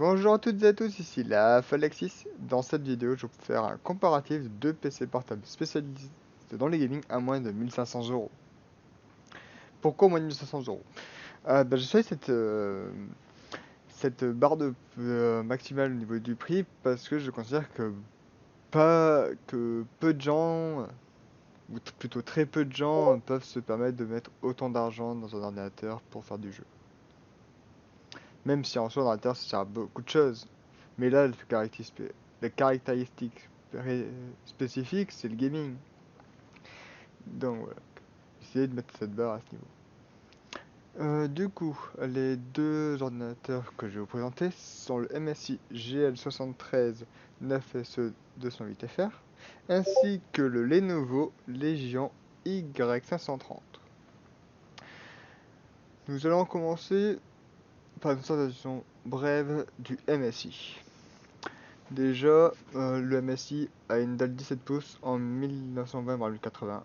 Bonjour à toutes et à tous, ici la Falexis. Dans cette vidéo, je vais vous faire un comparatif de deux PC portables spécialisés dans les gaming à moins de 1500 euros. Pourquoi moins de 1500 euros? J'ai choisi cette barre de maximale au niveau du prix parce que je considère que peu de gens, ou plutôt très peu de gens, peuvent se permettre de mettre autant d'argent dans un ordinateur pour faire du jeu. Même si en soi, l'ordinateur ça sert à beaucoup de choses. Mais là, la caractéristique spécifique, c'est le gaming. Donc voilà, essayez de mettre cette barre à ce niveau. Du coup, les deux ordinateurs que je vais vous présenter sont le MSI GL73 9SE 208FR ainsi que le Lenovo Legion Y530. Nous allons commencer par une présentation brève du MSI. Déjà, le MSI a une dalle 17 pouces en 1920-1080,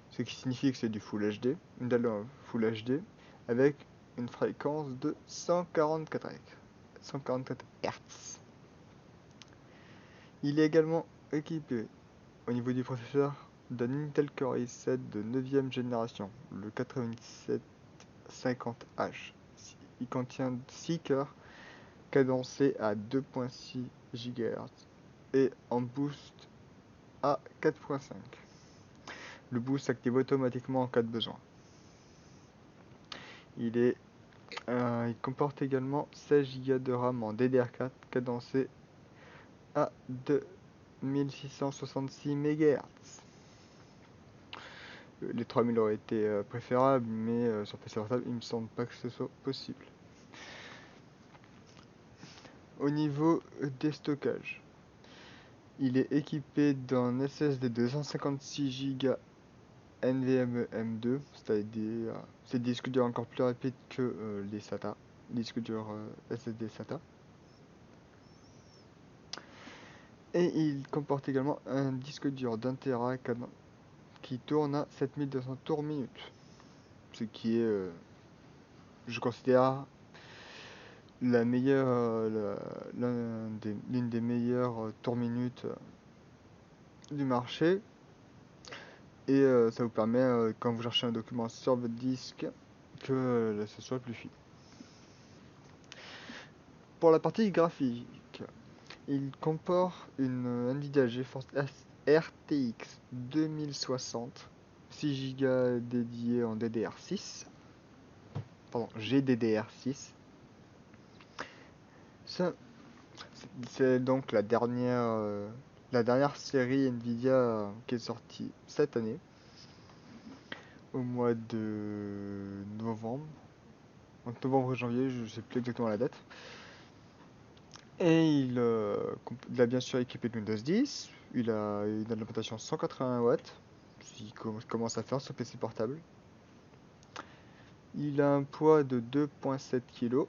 ce qui signifie que c'est du Full HD, une dalle Full HD avec une fréquence de 144 Hz. Il est également équipé au niveau du processeur d'un Intel Core i7 de 9ème génération, le 9750H. Il contient 6 cœurs cadencés à 2.6 GHz et en boost à 4.5. Le boost s'active automatiquement en cas de besoin. Il comporte également 16 Go de RAM en DDR4 cadencé à 2666 MHz. Les 3000 auraient été préférables, mais sur PC portable, il ne me semble pas que ce soit possible. Au niveau des stockages, il est équipé d'un SSD de 256 Go NVMe M2, c'est-à-dire c'est des disques durs encore plus rapides que les SATA, les disques durs SSD SATA. Et il comporte également un disque dur d'1 Tera qui tourne à 7200 tours minute, ce qui est, je considère, l'une des meilleures tours minutes du marché. Et ça vous permet, quand vous cherchez un document sur votre disque, que ce soit plus fluide. Pour la partie graphique, il comporte une Nvidia GeForce RTX 2060, 6 Go dédiés en DDR6, pardon, GDDR6. C'est donc la dernière série Nvidia qui est sortie cette année, au mois de novembre. Entre novembre et janvier, je ne sais plus exactement la date. Et il a bien sûr équipé de Windows 10. Il a une alimentation 180 watts, ce qui commence à faire sur PC portable. Il a un poids de 2,7 kg.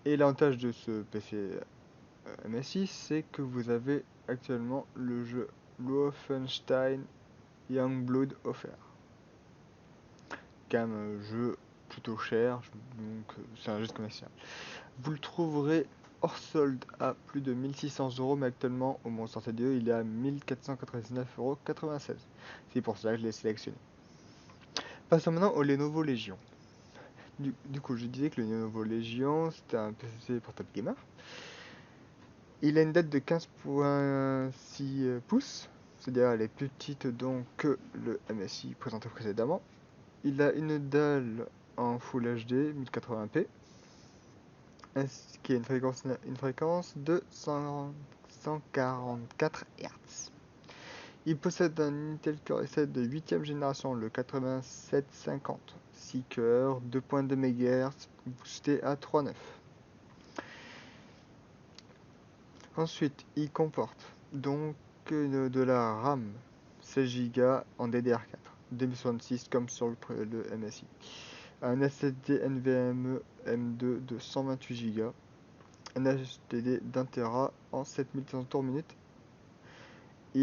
Et l'avantage de ce PC MSI, c'est que vous avez actuellement le jeu Wolfenstein Youngblood offert. Quand même un jeu plutôt cher, donc c'est un jeu commercial. Vous le trouverez hors solde à plus de 1600 euros, mais actuellement, au moment de sortie de il est à 1499,96 €. C'est pour ça que je l'ai sélectionné. Passons maintenant au Lenovo Legion. Du coup, je disais que le Lenovo Legion, c'était un PC portable gamer. Il a une date de 15,6 pouces, c'est-à-dire elle est plus petite donc que le MSI présenté précédemment. Il a une dalle en Full HD 1080p, qui a une fréquence de 144 Hz. Il possède un Intel Core i7 de 8ème génération, le 8750, 6 cœurs, 2.2 MHz, boosté à 3.9. Ensuite, il comporte donc de la RAM 16 Go en DDR4, 2066 comme sur le MSI. Un SSD NVMe M2 de 128 Go, un HDD d'1 Tera en 7200 tours minute. Au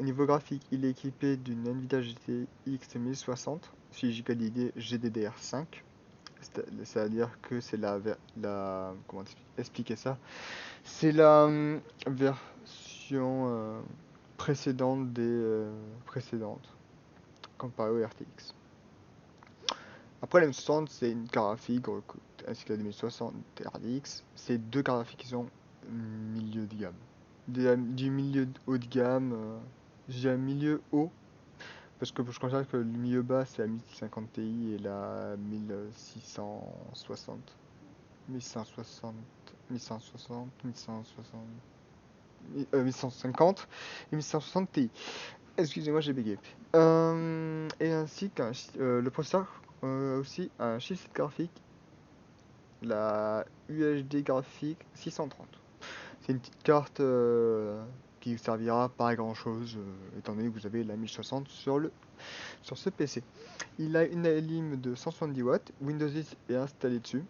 niveau graphique, il est équipé d'une Nvidia GTX 1060, 6 Go d'ID GDDR5, C'est-à-dire que c'est comment expliquer ça? C'est la version précédente des précédentes, comparée au RTX. Après, la M60, c'est une carte graphique, ainsi que la 2060 RTX. C'est deux cartes graphiques qui sont milieu de gamme. Du milieu haut de gamme, je dirais milieu haut, parce que je considère que le milieu bas, c'est la 1050 Ti et la 1660. 1160, 1160, 1160, 1150 et 1160 Ti. Excusez-moi, j'ai bégayé. Et ainsi qu'un le processeur aussi un chipset graphique, la UHD graphique 630. C'est une petite carte qui vous servira pas à grand chose étant donné que vous avez la 1060 sur ce PC. Il a une ALIM de 170 watts, Windows 10 est installé dessus.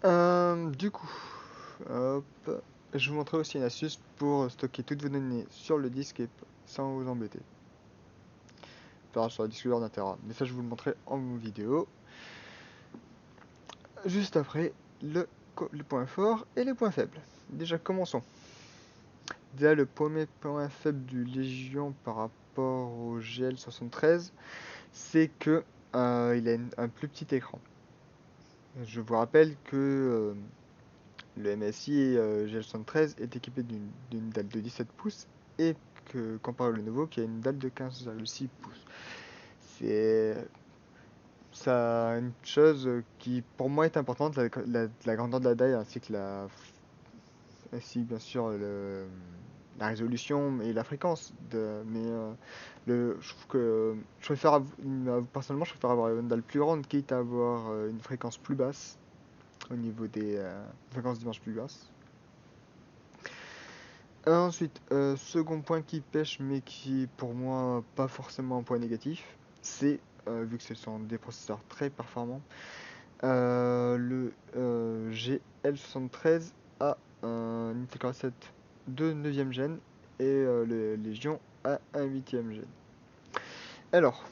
Du coup, hop, je vous montrerai aussi une astuce pour stocker toutes vos données sur le disque et sans vous embêter. Sur le disque dur d'Intera. Mais ça, je vous le montrerai en vidéo. Juste après le point fort et les points faibles. Déjà, commençons. Déjà, le premier point faible du Légion par rapport au GL73, c'est que il a un plus petit écran. Je vous rappelle que le MSI GL73 est équipé d'une dalle de 17 pouces et que comparé au Lenovo qui a une dalle de 15,6 pouces. C'est ça une chose qui pour moi est importante, la grandeur de la dalle ainsi bien sûr la résolution et la fréquence mais je trouve que personnellement je préfère avoir une dalle plus grande quitte à avoir une fréquence plus basse au niveau des fréquences d'image plus basses. Ensuite, second point qui pêche, mais qui est pour moi pas forcément un point négatif, c'est, vu que ce sont des processeurs très performants, le GL73 a un Intel Core 7 de 9ème gen et le Légion a un 8ème gen. Alors,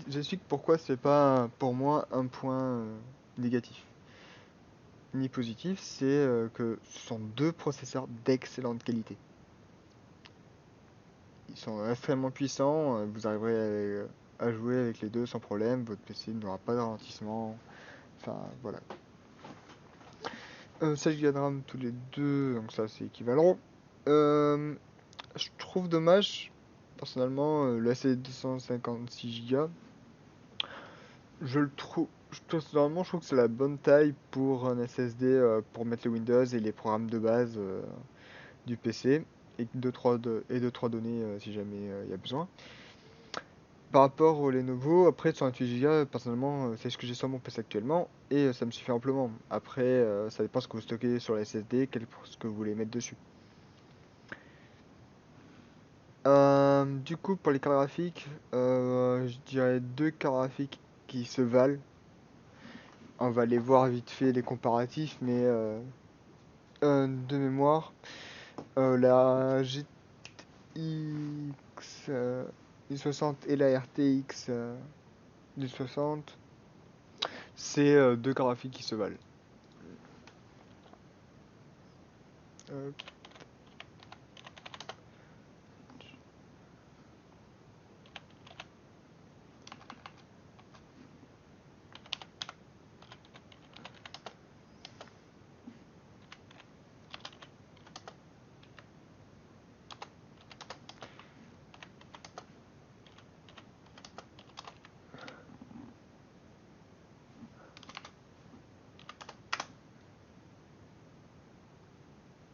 j'explique pourquoi c'est pas pour moi un point négatif ni positif, c'est que ce sont deux processeurs d'excellente qualité. Ils sont extrêmement puissants, vous arriverez à jouer avec les deux sans problème, votre PC n'aura pas de ralentissement, enfin voilà. 16 Go de RAM tous les deux, donc ça c'est équivalent. Je trouve dommage, personnellement, le SSD 256 Go, personnellement je trouve que c'est la bonne taille pour un SSD pour mettre les Windows et les programmes de base du PC et 2-3 données si jamais il y a besoin. Par rapport au Lenovo, après 128 Go, personnellement, c'est ce que j'ai sur mon PC actuellement et ça me suffit amplement. Après, ça dépend ce que vous stockez sur la SSD, ce que vous voulez mettre dessus. Du coup, pour les cartes graphiques, je dirais deux cartes graphiques qui se valent. On va aller voir vite fait les comparatifs, mais de mémoire, la GTX i60 et la RTX 1060, c'est deux cartes graphiques qui se valent. Euh,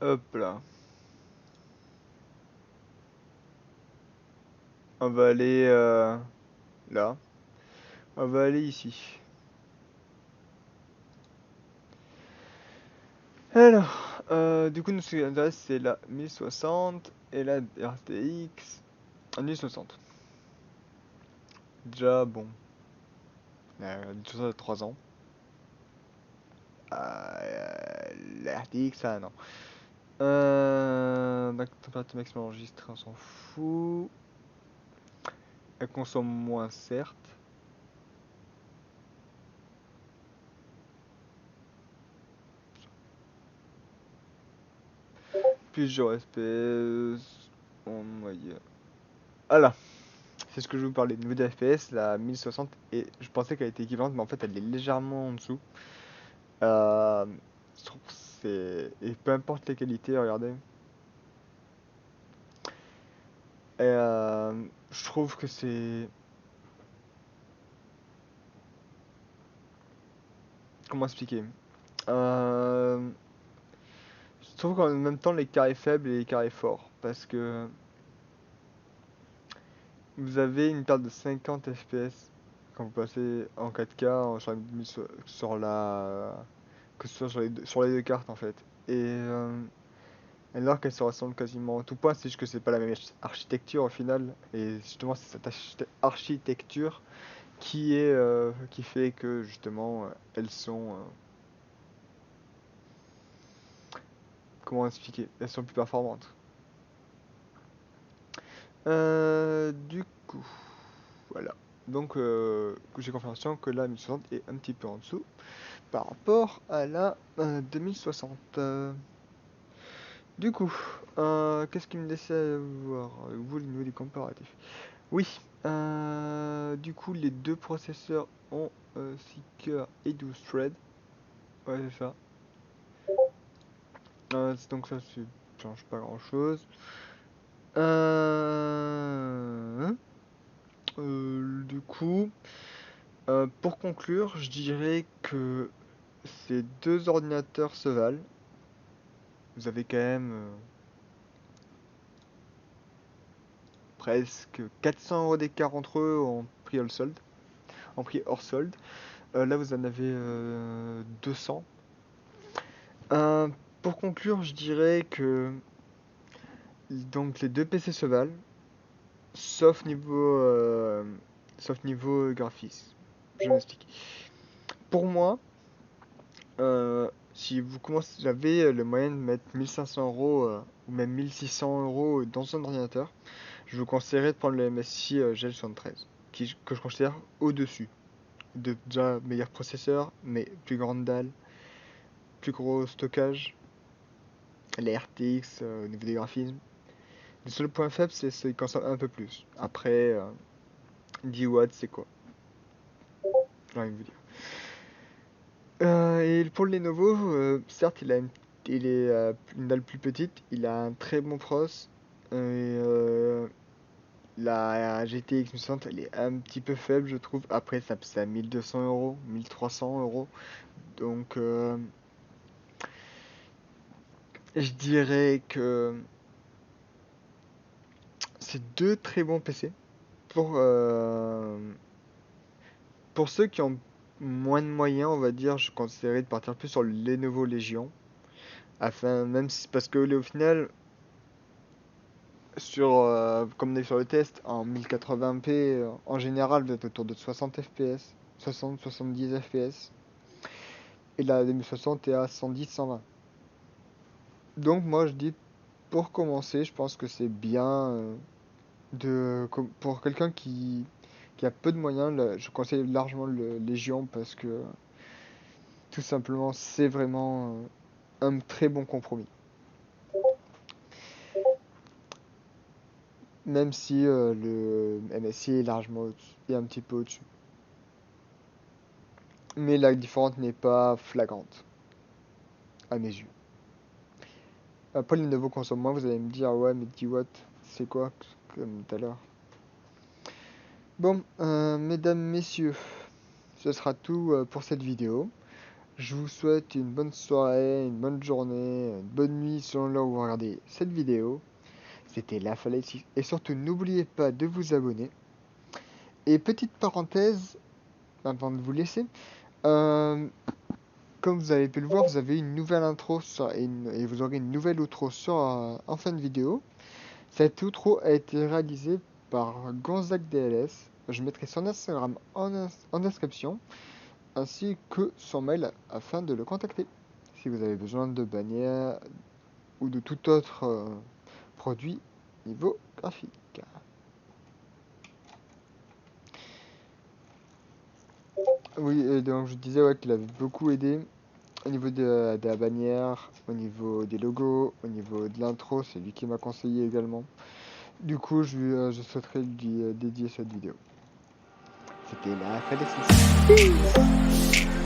Hop là. On va aller là. On va aller ici. Alors, du coup, ce qui nous intéresse, c'est la 1060 et la RTX 1060. Déjà, bon, la 1060 a 3 ans. La RTX, ça, non. Température maximum enregistrée, on s'en fout. Elle consomme moins, certes. plusieurs FPS en moyenne. Voilà, c'est ce que je vous parlais. Niveau de FPS, la 1060, et je pensais qu'elle était équivalente, mais en fait elle est légèrement en dessous. Euh, je trouve que c'est... Et peu importe les qualités, regardez. Et je trouve que c'est... Comment expliquer? Euh, je trouve qu'en même temps les carrés faibles et les carrés forts. Parce que vous avez une perte de 50 FPS quand vous passez en 4K sur la... que ce soit sur les deux cartes en fait. Et alors qu'elles se ressemblent quasiment en tout point, c'est juste que c'est pas la même architecture au final. Et justement c'est cette architecture qui fait que justement elles sont... comment expliquer? Elles sont plus performantes. Du coup, voilà. Donc, j'ai confirmation que la 1060 est un petit peu en dessous par rapport à la 2060. Du coup, qu'est-ce qui me laissait voir vous, le niveau des comparatifs? Oui, du coup, les deux processeurs ont 6 cœurs et 12 threads. Ouais, c'est ça. Donc, ça change pas grand-chose. Euh, du coup, pour conclure, je dirais que ces deux ordinateurs se valent. Vous avez quand même presque 400 € d'écart entre eux en prix hors solde. En prix hors solde. Là, vous en avez 200. Euh, pour conclure, je dirais que donc les deux PC se valent, sauf niveau, sauf niveau graphisme. Je m'explique. Pour moi, si vous commencez, j'avais le moyen de mettre 1500 € ou même 1600 € dans un ordinateur, je vous conseillerais de prendre le MSI GL73, que je considère au-dessus. De déjà meilleur processeur, mais plus grande dalle, plus gros stockage, les RTX au niveau des graphismes. Le seul point faible, c'est qu'il consomme un peu plus. Après, 10 watts, c'est quoi? J'ai envie de vous dire. Et pour le Lenovo, certes, il est une dalle plus petite, il a un très bon pros. Et la GTX 1060, elle est un petit peu faible, je trouve. Après, c'est à 1200 €, 1300 €. Donc, je dirais que c'est deux très bons PC. Pour, euh, pour ceux qui ont moins de moyens, on va dire, je conseillerais de partir plus sur le Lenovo Legion. Même si, parce que au final, comme on est sur le test, en 1080p, en général, vous êtes autour de 60 FPS, 60-70 FPS. Et la 2060 est à 110-120. Donc moi je dis, pour commencer, je pense que c'est bien pour quelqu'un qui a peu de moyens, je conseille largement le Légion parce que tout simplement c'est vraiment un très bon compromis. Même si le MSI est est un petit peu au-dessus. Mais la différence n'est pas flagrante, à mes yeux. Après, les nouveaux consomment moins, vous allez me dire, ouais, mais 10 watts, c'est quoi, comme tout à l'heure. Bon, mesdames, messieurs, ce sera tout pour cette vidéo. Je vous souhaite une bonne soirée, une bonne journée, une bonne nuit selon l'heure où vous regardez cette vidéo. C'était La Falaise. Et surtout, n'oubliez pas de vous abonner. Et petite parenthèse, avant de vous laisser, euh, comme vous avez pu le voir, vous avez une nouvelle intro et vous aurez une nouvelle outro en fin de vidéo. Cette outro a été réalisée par Gonzague DLS. Je mettrai son Instagram en description, ainsi que son mail afin de le contacter. Si vous avez besoin de bannières ou de tout autre produit niveau graphique. Oui, et donc je disais ouais, qu'il avait beaucoup aidé. au niveau de la bannière, au niveau des logos, au niveau de l'intro, c'est lui qui m'a conseillé également. Du coup, je souhaiterais lui dédier cette vidéo. C'était la fin des 6.